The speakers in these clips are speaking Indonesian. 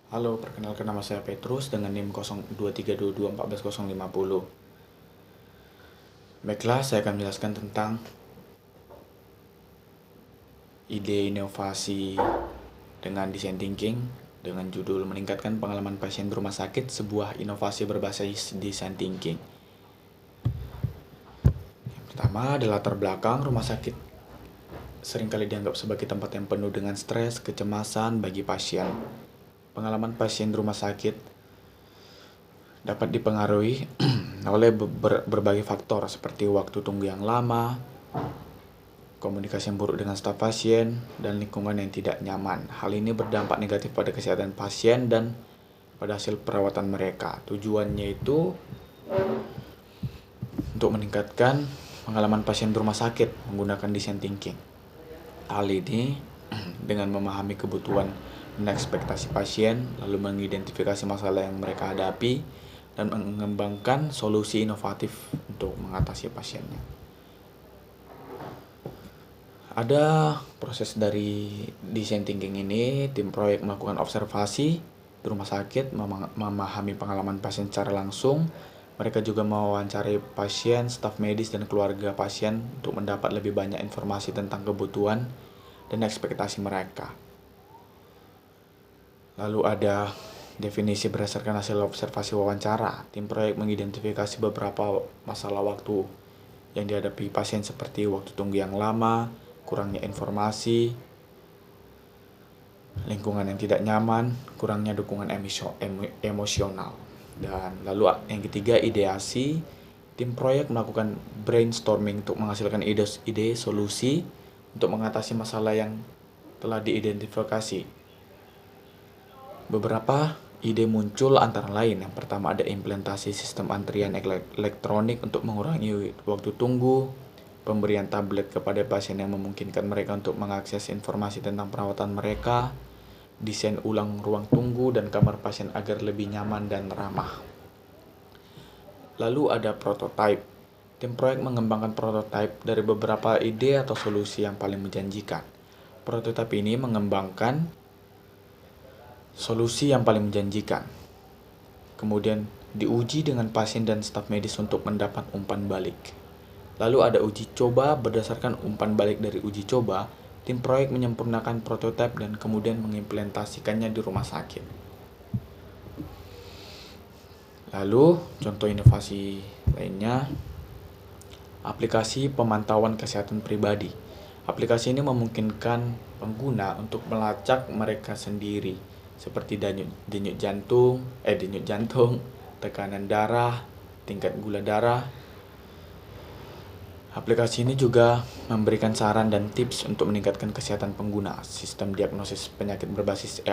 Halo, perkenalkan nama saya Petrus dengan NIM 0232214050. Baiklah, saya akan menjelaskan tentang ide inovasi dengan design thinking dengan judul meningkatkan pengalaman pasien di rumah sakit, sebuah inovasi berbasis design thinking. Yang pertama adalah latar belakang rumah sakit seringkali dianggap sebagai tempat yang penuh dengan stres, kecemasan bagi pasien. Pengalaman pasien di rumah sakit dapat dipengaruhi oleh berbagai faktor seperti waktu tunggu yang lama, komunikasi yang buruk dengan staf pasien, dan lingkungan yang tidak nyaman. Hal ini berdampak negatif pada kesehatan pasien dan pada hasil perawatan mereka. Tujuannya itu untuk meningkatkan pengalaman pasien di rumah sakit menggunakan design thinking. Hal ini dengan memahami kebutuhan dan ekspektasi pasien, lalu mengidentifikasi masalah yang mereka hadapi, dan mengembangkan solusi inovatif untuk mengatasi pasiennya. Ada proses dari design thinking ini, tim proyek melakukan observasi di rumah sakit, memahami pengalaman pasien secara langsung. Mereka juga mewawancari pasien, staf medis, dan keluarga pasien untuk mendapat lebih banyak informasi tentang kebutuhan dan ekspektasi mereka. Lalu ada definisi berdasarkan hasil observasi wawancara. Tim proyek mengidentifikasi beberapa masalah waktu yang dihadapi pasien seperti waktu tunggu yang lama, kurangnya informasi, lingkungan yang tidak nyaman, kurangnya dukungan emosional. Dan lalu yang ketiga, ideasi. Tim proyek melakukan brainstorming untuk menghasilkan ide solusi untuk mengatasi masalah yang telah diidentifikasi. Beberapa ide muncul antara lain. Yang pertama ada implementasi sistem antrian elektronik untuk mengurangi waktu tunggu, pemberian tablet kepada pasien yang memungkinkan mereka untuk mengakses informasi tentang perawatan mereka, desain ulang ruang tunggu dan kamar pasien agar lebih nyaman dan ramah. Lalu ada prototype. Tim proyek mengembangkan prototype dari beberapa ide atau solusi yang paling menjanjikan. Prototype ini mengembangkan solusi yang paling menjanjikan. Kemudian diuji dengan pasien dan staf medis untuk mendapat umpan balik. Lalu ada uji coba. Berdasarkan umpan balik dari uji coba, tim proyek menyempurnakan prototipe dan kemudian mengimplementasikannya di rumah sakit. Lalu contoh inovasi lainnya, aplikasi pemantauan kesehatan pribadi. Aplikasi ini memungkinkan pengguna untuk melacak mereka sendiri seperti denyut jantung, tekanan darah, tingkat gula darah. Aplikasi ini juga memberikan saran dan tips untuk meningkatkan kesehatan pengguna. Sistem diagnosis penyakit berbasis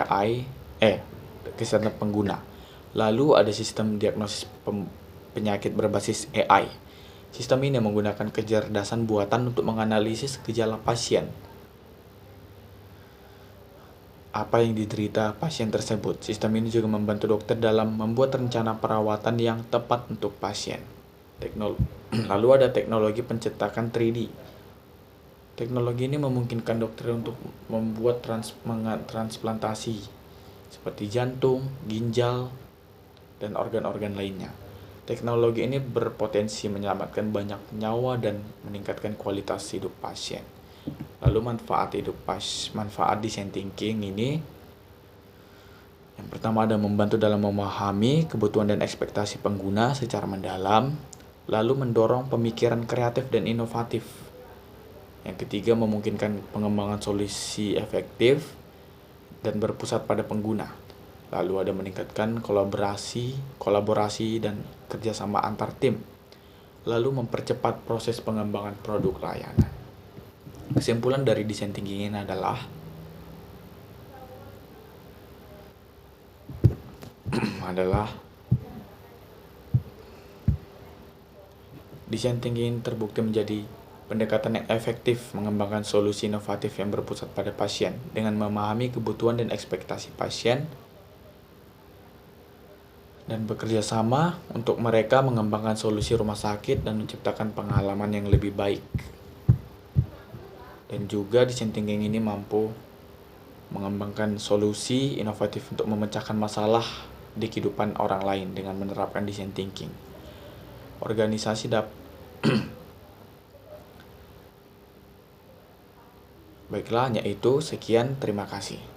kesehatan pengguna. Lalu ada sistem diagnosis penyakit berbasis AI. Sistem ini menggunakan kecerdasan buatan untuk menganalisis gejala pasien. Apa yang diderita pasien tersebut. Sistem ini juga membantu dokter dalam membuat rencana perawatan yang tepat untuk pasien. Lalu ada teknologi pencetakan 3D. Teknologi ini memungkinkan dokter untuk membuat transplantasi seperti jantung, ginjal, dan organ-organ lainnya. Teknologi ini berpotensi menyelamatkan banyak nyawa dan meningkatkan kualitas hidup pasien. Lalu manfaat design thinking ini, yang pertama ada membantu dalam memahami kebutuhan dan ekspektasi pengguna secara mendalam, lalu mendorong pemikiran kreatif dan inovatif. Yang ketiga, memungkinkan pengembangan solusi efektif dan berpusat pada pengguna. Lalu ada meningkatkan kolaborasi dan kerjasama antar tim. Lalu mempercepat proses pengembangan produk layanan. Kesimpulan dari design thinking ini adalah design thinking terbukti menjadi pendekatan yang efektif mengembangkan solusi inovatif yang berpusat pada pasien dengan memahami kebutuhan dan ekspektasi pasien dan bekerja sama untuk mereka mengembangkan solusi rumah sakit dan menciptakan pengalaman yang lebih baik. Dan juga design thinking ini mampu mengembangkan solusi inovatif untuk memecahkan masalah di kehidupan orang lain dengan menerapkan design thinking. Organisasi Baiklah, hanya itu. Sekian, terima kasih.